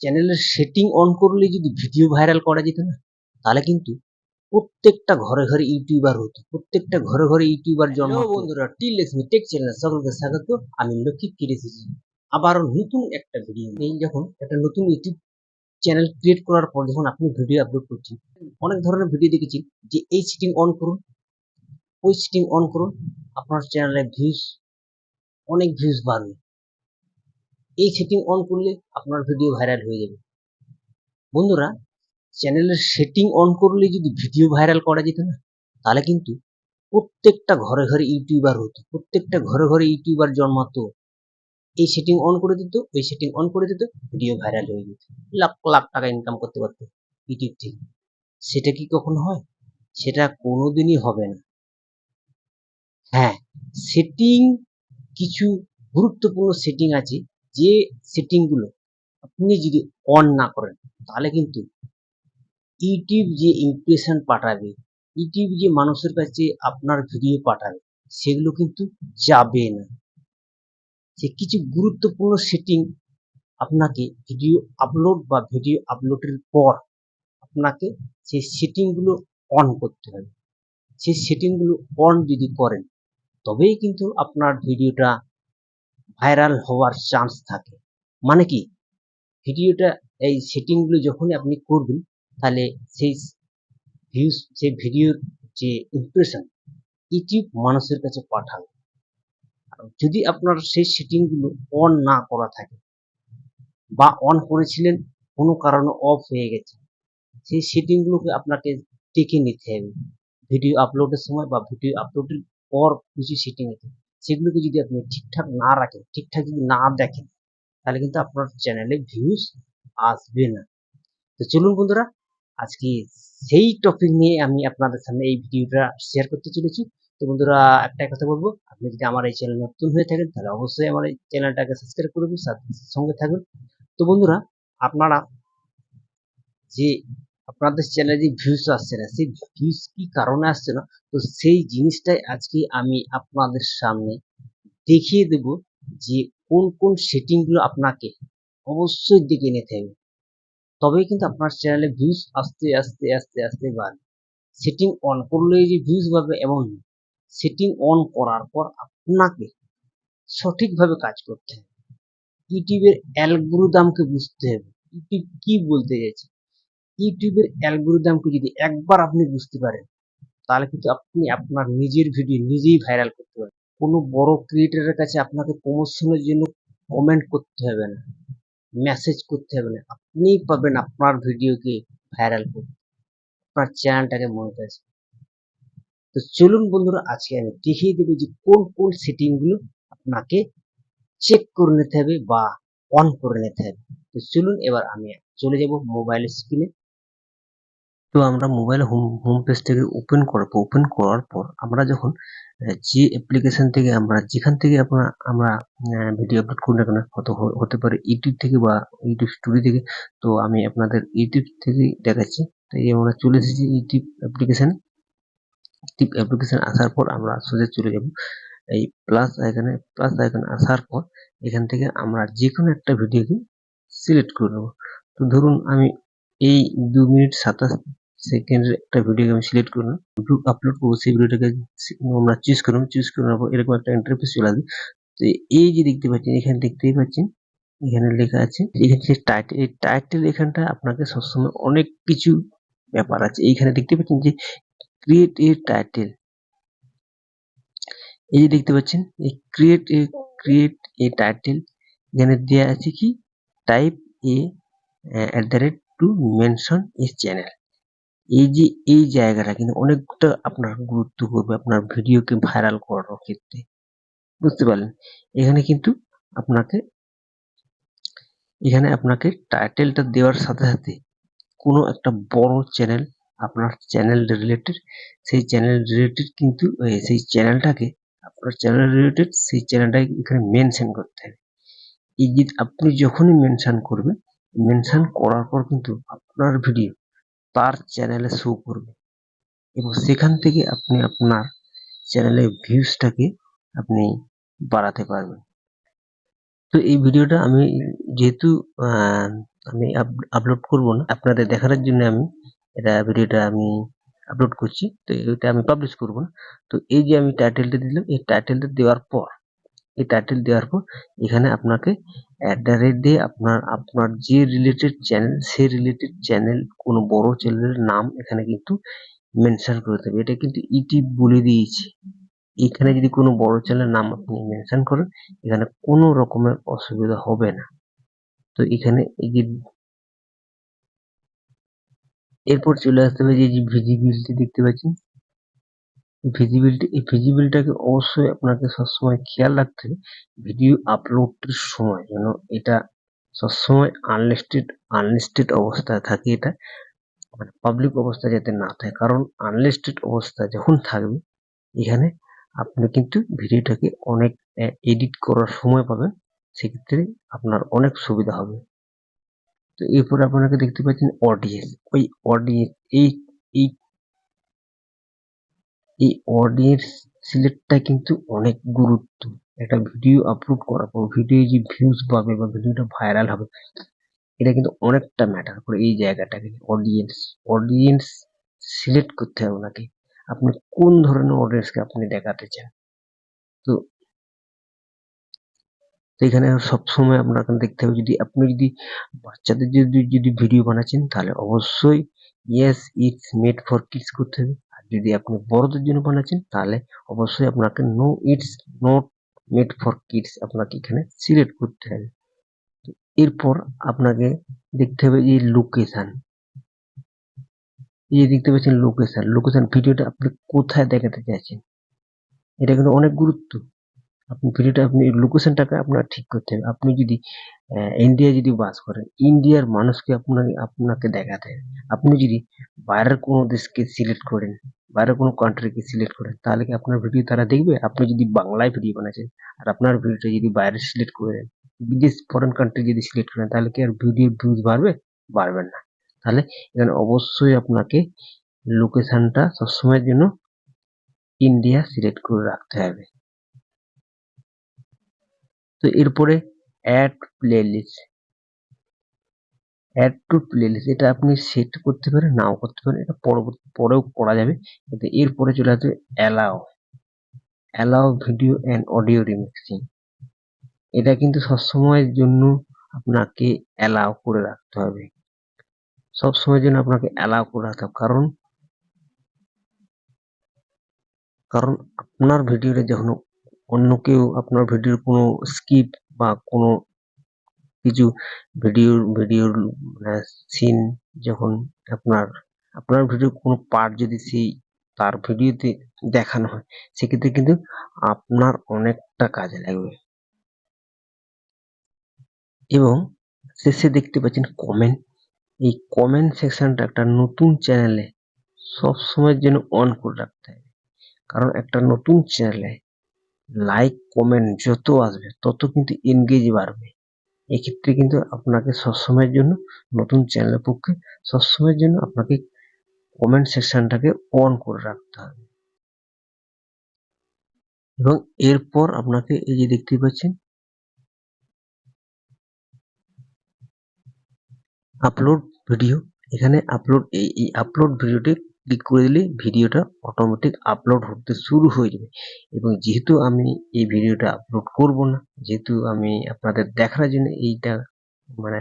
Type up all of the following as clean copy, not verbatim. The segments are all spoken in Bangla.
চ্যানেলের সেটিং অন করলে যদি ভিডিও ভাইরাল করা যেত না, তাহলে কিন্তু প্রত্যেকটা ঘরে ঘরে ইউটিউবার হতো, প্রত্যেকটা ঘরে ঘরে ইউটিউবার জন্ম। বন্ধুরা, টিল লেক্সমি টেক চ্যানেল সকলকে স্বাগত। আমি লক্ষ্মী ফিরে এসেছি আবারও নতুন একটা ভিডিও। এই যখন একটা নতুন ইউটিউব চ্যানেল ক্রিয়েট করার পর যখন আপনি ভিডিও আপলোড করছেন, অনেক ধরনের ভিডিও দেখেছি যে এই সেটিং অন করুন, ওই সেটিং অন করুন, আপনার চ্যানেলে অনেক ভিউজ বাড়বে, এই সেটিং অন করলে আপনার ভিডিও ভাইরাল হয়ে যাবে। বন্ধুরা, চ্যানেলের সেটিং অন করলে যদি ভিডিও ভাইরাল করা যেত না, তাহলে কিন্তু প্রত্যেকটা ঘরে ঘরে ইউটিউবার হতো, প্রত্যেকটা ঘরে ঘরে ইউটিউবার জন্মাতো। এই সেটিং অন করে দিত, ওই সেটিং অন করে দিত, ভিডিও ভাইরাল হয়ে যেত, লাখ লাখ টাকা ইনকাম করতে পারতো ইউটিউব থেকে। সেটা কি কখনো হয়? সেটা কোনোদিনই হবে না। হ্যাঁ, সেটিং, কিছু গুরুত্বপূর্ণ সেটিং আছে, যে সেটিংগুলো আপনি যদি অন না করেন, তাহলে কিন্তু ইউটিউব যে ইমপ্রেশন পাঠাবে, ইউটিউব যে মানুষের কাছে আপনার ভিডিও পাঠাবে, সেগুলো কিন্তু যাবে না। যে কিছু গুরুত্বপূর্ণ সেটিং আপনাকে ভিডিও আপলোড বা ভিডিও আপলোডের পর আপনাকে সেই সেটিংগুলো অন করতে হবে। সেই সেটিংগুলো অন যদি করেন, তবেই কিন্তু আপনার ভিডিওটা ভাইরাল হওয়ার চান্স থাকে। মানে কি, ভিডিওটা, এই সেটিংগুলো যখনই আপনি করবেন, তাহলে সেই ভিউজ, সেই ভিডিওর যে ইমপ্রেশন ইউটিউব মানুষের কাছে পাঠাবে। যদি আপনার সেই সেটিংগুলো অন না করা থাকে, বা অন করেছিলেন কোনো কারণে অফ হয়ে গেছে, সেই সেটিংগুলোকে আপনাকে দেখে নিতে হবে। ভিডিও আপলোডের সময় বা ভিডিও আপলোডের পর কিছু সেটিং আছে, সেগুলোকে যদি আপনি ঠিকঠাক না রাখেন, ঠিকঠাক যদি না দেখেন, তাহলে কিন্তু আপনার চ্যানেলে ভিউজ আসবে না। তো চলুন বন্ধুরা, আজকে সেই টপিক নিয়ে আমি আপনাদের সামনে এই ভিডিওটা শেয়ার করতে চলেছি। তো বন্ধুরা, একটাই কথা বলবো, আপনি যদি আমার এই চ্যানেল নতুন হয়ে থাকেন, তাহলে অবশ্যই আমার এই চ্যানেলটাকে সাবস্ক্রাইব করবেন, সঙ্গে থাকবেন। তো বন্ধুরা, আপনারা যে আপনাদের চ্যানেলে যে ভিউজ আসছে না, সেই ভিউজ কি কারণে আসছে না, তো সেই জিনিসটাই আজকে আমি আপনাদের সামনে দেখিয়ে দেব, যে কোন কোন সেটিংগুলো আপনাকে অবশ্যই দেখে নিতে হবে, তবেই কিন্তু আপনার চ্যানেলে ভিউজ আস্তে আস্তে আস্তে আস্তে বাড়বে। সেটিং অন করলেই যে ভিউজ বাড়বে এমন নয়, সেটিং অন করার পর আপনাকে সঠিকভাবে কাজ করতে হবে। ইউটিউবের অ্যালগরিদমকে বুঝতে হবে, ইউটিউব কি বলতে চাইছে। ইউটিউবের অ্যালগরিদমকে যদি একবার আপনি বুঝতে পারেন, তাহলে কিন্তু আপনি আপনার নিজের ভিডিও নিজেই ভাইরাল করতে পারেন। কোনো বড় ক্রিয়েটরের কাছে আপনাকে প্রমোশনের জন্য কমেন্ট করতে হবে না, মেসেজ করতে হবে না, আপনিই পাবেন আপনার ভিডিওকে ভাইরাল করতে, আপনার চ্যানেলটাকে মনিটাইজ। তো চলুন বন্ধুরা, আজকে আমি দেখিয়ে দেবো যে কোন কোন সেটিং গুলো আপনাকে চেক করে নিতে হবে বা অন করে নিতে হবে। তো চলুন, এবার আমি চলে যাব মোবাইল স্ক্রিনে। তো আমরা মোবাইল হোম পেজ থেকে ওপেন করবো। ওপেন করার পর আমরা যখন যে অ্যাপ্লিকেশন থেকে আমরা যেখান থেকে আমরা ভিডিও আপলোড করি না কেন, হতে পারে ইউটিউব থেকে বা ইউটিউব স্টুডিও থেকে। তো আমি আপনাদের ইউটিউব থেকেই দেখাচ্ছি। তো এই আমরা চলে এসেছি ইউটিউব অ্যাপ্লিকেশন। ইউটিউব অ্যাপ্লিকেশন আসার পর আমরা সোজা চলে যাব এই প্লাস আইকনে আসার পর এখান থেকে আমরা যে কোনো একটা ভিডিওকে সিলেক্ট করে নেব। তো ধরুন আমি এই 2 মিনিট 27 সেকেন্ডের একটা ভিডিওকে আমি সিলেক্ট করে আপলোড করবো। সেই ভিডিওটাকে আমরা চুজ করলাম, চুজ করে নেবো, এরকম একটা ইন্টারফেস চলে আসবে। তো এই যে দেখতে পাচ্ছেন, এখানে দেখতেই পাচ্ছেন, এখানে লেখা আছে, এখানে যে টাইটেল, এই টাইটেল এখানটা আপনাকে সবসময় অনেক কিছু ব্যাপার আছে। এইখানে দেখতে পাচ্ছেন যে ক্রিয়েট এ টাইটেল, এই যে দেখতে পাচ্ছেন এই ক্রিয়েট এ টাইটেল, এখানে দেওয়া আছে কি টাইপ এ টু মেনশন এ চ্যানেল। এই যে এই জায়গাটা কিন্তু অনেকটা আপনার গুরুত্ব করবে আপনার ভিডিওকে ভাইরাল করার ক্ষেত্রে, বুঝতে পারলেন। এখানে কিন্তু আপনাকে টাইটেলটা দেওয়ার সাথে সাথে কোনো একটা বড় চ্যানেল, আপনার চ্যানেল রিলেটেড, সেই চ্যানেল রিলেটেড কিন্তু সেই চ্যানেলটাকে, আপনার চ্যানেল রিলেটেড সেই চ্যানেলটাকে এখানে মেনশন করতে হবে। এই যে আপনি যখনই মেনশন করবেন, মেনশন করার পর কিন্তু আপনার ভিডিও তার চ্যানেলে শো করবে, এবং সেখান থেকে আপনি আপনার চ্যানেলের ভিউজটাকে আপনি বাড়াতে পারবেন। তো এই ভিডিওটা আমি যেহেতু আমি আপলোড করব না, আপনাদের দেখানোর জন্য আমি ভিডিওটা আমি আপলোড করছি। তো এটা আমি পাবলিশ করব না। তো এই যে আমি টাইটেলটা দিলাম, এই টাইটেলটা দেওয়ার পর এখানে আপনাকে দিয়ে আপনার যে রিলেটেড চ্যানেল, সেই রিলেটেড চ্যানেল, কোনো বড় চ্যানেলের নাম এখানে কিন্তু মেনশন করতে হবে। এটা কিন্তু ইউটিউব বলে দিয়েছে। এখানে যদি কোনো বড় চ্যানেলের নাম আপনি মেনশন করেন, এখানে কোনো রকমের অসুবিধা হবে না। তো এখানে এই যে এরপর চলে আসতে হবে যে ভিজিবিলিটি দেখতে পাচ্ছেন, এই ভিজিবিলিটিটাকে অবশ্যই আপনাকে সবসময় খেয়াল রাখতে হবে। ভিডিও আপলোডের সময় যেন এটা সবসময় আনলিস্টেড অবস্থায় থাকে, এটা মানে পাবলিক অবস্থায় যাতে না থাকে। কারণ আনলিস্টেড অবস্থা যখন থাকবে, এখানে আপনি কিন্তু ভিডিওটাকে অনেক এডিট করার সময় পাবেন, সেক্ষেত্রে আপনার অনেক সুবিধা হবে। তো এরপরে আপনাকে দেখতে পাচ্ছেন অডিয়েন্স। ওই অডিয়েন্স এই এই অডিয়েন্স সিলেক্টটা কিন্তু অনেক গুরুত্ব। একটা ভিডিও আপলোড করার পর ভিডিও যে ভিউজ পাবে বা ভিডিওটা ভাইরাল হবে, এটা কিন্তু অনেকটা ম্যাটার করে। এই জায়গাটাকে অডিয়েন্স সিলেক্ট করতে হবে ওনাকে, আপনি কোন ধরনের অডিয়েন্সকে আপনি দেখাতে চান। তো এখানে সবসময় আপনাকে দেখতে হবে, যদি বাচ্চাদের যদি ভিডিও বানাচ্ছেন, তাহলে অবশ্যই yes it's made for kids করতে হবে। আর যদি আপনি বড়দের জন্য বানাচ্ছেন, তাহলে অবশ্যই আপনাকে no it's not made for kids আপনাকে এখানে সিলেক্ট করতে হবে। এরপর আপনাকে দেখতে হবে যে লোকেশন। এই যে দেখতে পাচ্ছেন লোকেশন ভিডিওটা আপনি কোথায় দেখাতে চাইছেন, এটা কিন্তু অনেক গুরুত্ব। আপনি লোকেশনটাকে আপনার ঠিক করতে হবে। আপনি যদি ইন্ডিয়া যদি বাস করেন, ইন্ডিয়ার মানুষকে আপনাকে দেখাতে হবে। আপনি যদি বাইরের কোনো দেশকে সিলেক্ট করেন, বাইরের কোনো কান্ট্রিকে সিলেক্ট করেন, তাহলে কি আপনার ভিডিও তারা দেখবে? আপনি যদি বাংলায় ভিডিও বানাচ্ছেন আর আপনার ভিডিওটা যদি বাইরে সিলেক্ট করেন, বিদেশ ফরেন কান্ট্রি যদি সিলেক্ট করেন, তাহলে কি আর ভিডিও ভিউজ বাড়বে? বাড়বে না। তাহলে এখানে অবশ্যই আপনাকে লোকেশনটা সবসময়ের জন্য ইন্ডিয়া সিলেক্ট করে রাখতে হবে। তো এরপরে অ্যাড টু প্লেলিস্ট, এটা আপনি সেট করতে পারেন, নাও করতে পারেন, এটা পরেও করা যাবে। কিন্তু এরপরে চলে আসবে allow video and audio remixing. এটা কিন্তু সবসময়ের জন্য আপনাকে অ্যালাও করে রাখতে হবে, সবসময়ের জন্য আপনাকে অ্যালাও করে রাখতে হবে। কারণ আপনার ভিডিওটা যখন অন্য কেউ আপনার ভিডিওর কোনো স্কিপ বা কোনো কিছু ভিডিওর সিন যখন আপনার ভিডিওর কোনো পার্ট যদি তার ভিডিওতে দেখানো হয়, সেক্ষেত্রে কিন্তু আপনার অনেকটা কাজে লাগবে। এবং শেষে দেখতে পাচ্ছেন কমেন্ট। এই কমেন্ট সেকশনটা একটা নতুন চ্যানেলে সবসময়ের জন্য অন করে রাখতে হবে। কারণ একটা নতুন চ্যানেলে লাইক কমেন্ট যত আসবে, তত কিন্তু এনগেজ বাড়বে। এক্ষেত্রে কিন্তু আপনাকে সবসময়ের জন্য নতুন চ্যানেলের পক্ষে সবসময়ের জন্য আপনাকে কমেন্ট সেকশনটাকে অন করে রাখতে হবে। এবং এরপর আপনাকে এই যে দেখতে পাচ্ছেন আপলোড ভিডিও, এখানে এই আপলোড ভিডিওতে ক্লিক করে দিলে ভিডিওটা অটোমেটিক আপলোড হতে শুরু হয়ে যাবে। এবং যেহেতু আমি এই ভিডিওটা আপলোড করব না, যেহেতু আমি আপনাদের দেখার জন্য এইটা মানে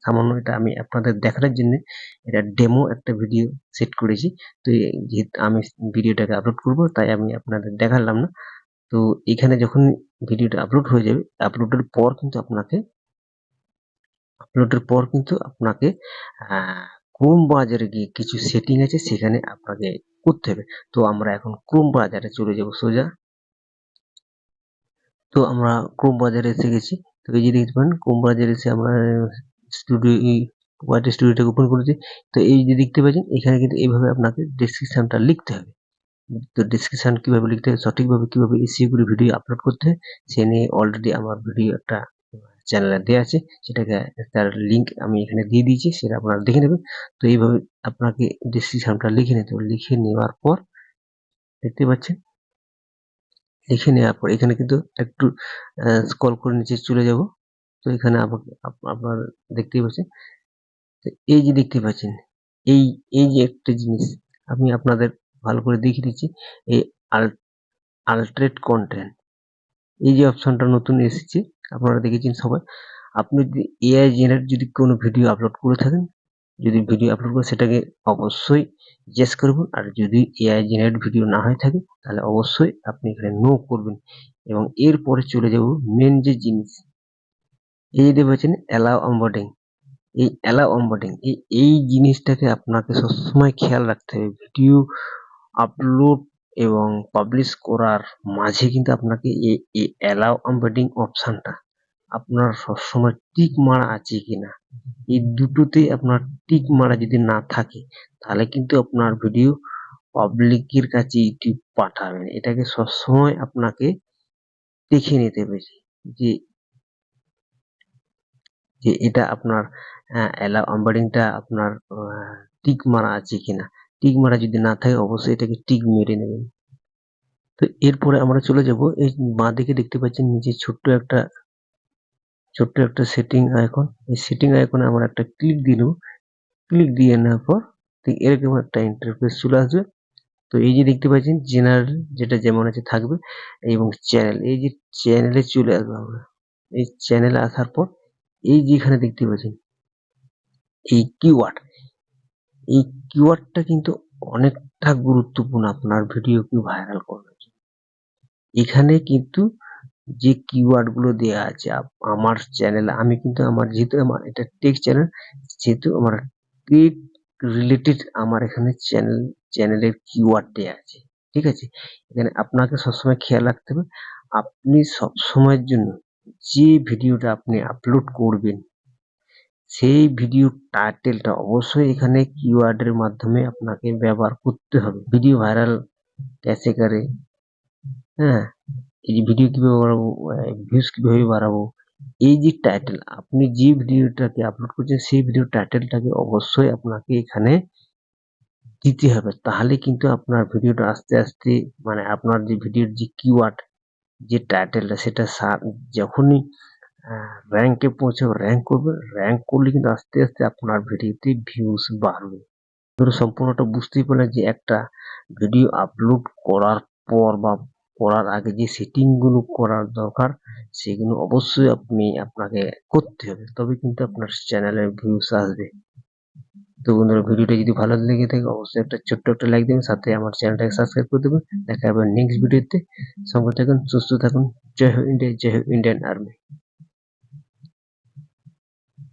সামান্য এটা আমি আপনাদের দেখানোর জন্য এটা ডেমো একটা ভিডিও সেট করেছি। তো যেহেতু আমি ভিডিওটাকে আপলোড করব, তাই আমি আপনাদের দেখালাম না। তো এখানে যখন ভিডিওটা আপলোড হয়ে যাবে, আপলোডের পর কিন্তু আপনাকে ক্রোম ব্রাউজারে গিয়ে কিছু সেটিং আছে, সেখানে আপনাকে করতে হবে। তো আমরা এখন ক্রোম ব্রাউজারে চলে যাব সোজা। তো আমরা ক্রোম ব্রাউজারে এসে গেছি। তো এই যে দেখতে পারেন ক্রোম ব্রাউজারে এসে আমরা স্টুডিওটাকে ওপেন করেছি। তো এই যে দেখতে পাচ্ছেন, এখানে কিন্তু এইভাবে আপনাকে ডেসক্রিপশনটা লিখতে হবে। তো ডেসক্রিপশন কিভাবে লিখতে হবে, সঠিকভাবে কিভাবে এসইও করে ভিডিও আপলোড করতে হয়, সে নিয়ে অলরেডি আমার ভিডিও একটা চ্যানেলে দেওয়া আছে, সেটাকে তার লিঙ্ক আমি এখানে দিয়ে দিয়েছি, সেটা আপনারা দেখে নেবেন। তো এইভাবে আপনাকে ডেসক্রিপশনটা লিখে নিতে হবে। লিখে নেওয়ার পর দেখতে পাচ্ছেন, লিখে নেওয়ার পর এখানে কিন্তু একটু স্ক্রল করে নিচে চলে যাব। তো এখানে আপনারা দেখতেই পাচ্ছেন। তো এই যে দেখতে পাচ্ছেন, এই এই যে একটা জিনিস আমি আপনাদের ভালো করে দেখিয়ে দিচ্ছি, এই আল্টারেট কন্টেন্ট, এই যে অপশনটা নতুন এসেছে, আপনারা দেখেছেন সবাই। আপনি যদি এআই জেনারেট যদি কোনো ভিডিও আপলোড করে থাকেন, যদি ভিডিও আপলোড করে সেটাকে অবশ্যই ইয়েস করবেন, আর যদি এআই জেনারেট ভিডিও না হয়ে থাকে তাহলে অবশ্যই আপনি এখানে নো করবেন। এবং এরপরে চলে যাব মেন যে জিনিস, এই যে দেখছেন অ্যালাউ অনবোর্ডিং, এই অ্যালাউ অনবোর্ডিং এই জিনিসটাকে আপনাকে সবসময় খেয়াল রাখতে হবে। ভিডিও আপলোড এবং পাবলিশ করার মাঝে কিন্তু আপনাকে এই অ্যালাউ অনবোর্ডিং অপশনটা আপনার সবসময় টিক মারা আছে কিনা, এই দুটোতে আপনার টিক মারা যদি না থাকে তাহলে কিন্তু আপনার ভিডিও পাবলিকের কাছে ইউটিউব পাঠাবেন। এটাকে সবসময় আপনাকে দেখে নিতে হবে যে যে এটা আপনার অ্যালাউ অনবোর্ডিংটা আপনার টিক মারা আছে কিনা। টিক মারা যদি না থাকে অবশ্যই এটাকে টিক মেরে নেবেন। তো এরপরে আমরা চলে যাব, এই বাঁদিকে দেখতে পাচ্ছেন নিচে ছোট্ট একটা সেটিং আইকন। এই সেটিং আইকনে আমরা একটা ক্লিক দিয়ে নেব। ক্লিক দিয়ে নেওয়ার পর ঠিক এরকম একটা ইন্টারফেস চলে আসবে। তো এই যে দেখতে পাচ্ছেন জেনারেল, যেটা যেমন আছে থাকবে, এবং চ্যানেল, এই যে চ্যানেলে চলে আসবো আমরা। এই চ্যানেলে আসার পর এই যে এখানে দেখতে পাচ্ছেন এই কিওয়ার্ড, এই কিওয়ার্ডটা কিন্তু অনেকটা গুরুত্বপূর্ণ আপনার ভিডিওকে ভাইরাল করার জন্য। এখানে কিন্তু যে কিওয়ার্ড গুলো দেওয়া আছে আমার চ্যানেলে, আমি কিন্তু আমার যেহেতু আমার এটা টেক চ্যানেল, যেহেতু আমার টেক রিলেটেড আমার এখানে চ্যানেলের কিওয়ার্ড দেওয়া আছে। ঠিক আছে, এখানে আপনাকে সবসময় খেয়াল রাখতে হবে আপনি সবসময়ের জন্য যে ভিডিওটা আপনি আপলোড করবেন সেই ভিডিও টাইটেলটা অবশ্যই এখানে কিওয়ার্ডের মাধ্যমে আপনাকে ব্যবহার করতে হবে। ভিডিও ভাইরাল कैसे করে, হ্যাঁ, এই যে ভিডিও কিভাবে বাড়াবো, ভিউজ কিভাবে বাড়াবো, এই যে টাইটেল আপনি যে ভিডিওটাকে আপলোড করছেন সেই ভিডিও টাইটেলটাকে অবশ্যই আপনাকে এখানে দিতে হবে। তাহলে কিন্তু আপনার ভিডিওটা আস্তে আস্তে মানে আপনার যে ভিডিওর যে কিওয়ার্ড যে টাইটেলটা সেটা যখনই র্যাঙ্কে পৌঁছাবে, র্যাঙ্ক করবে, র্যাঙ্ক করলে কিন্তু আস্তে আস্তে আপনার ভিডিওতে ভিউজ বাড়বে। ধরো সম্পূর্ণটা বুঝতেই পারলেন যে একটা ভিডিও আপলোড করার পর বা করার আগে যে সেটিং গুলো করার দরকার সেগুলো অবশ্যই আপনাকে করতে হবে, তবে কিন্তু আপনার চ্যানেলে ভিউজ আসবে। তো বন্ধুরা, ভিডিওটা যদি ভালো লেগে থাকে অবশ্যই একটা ছোট্ট একটা লাইক দেবেন, সাথে আমার চ্যানেলটাকে সাবস্ক্রাইব করে দেবেন। দেখা হবে নেক্সট ভিডিওতে। সঙ্গে থাকুন, সুস্থ থাকুন। জয় হোক ইন্ডিয়া, জয় হোক ইন্ডিয়ান আর্মি।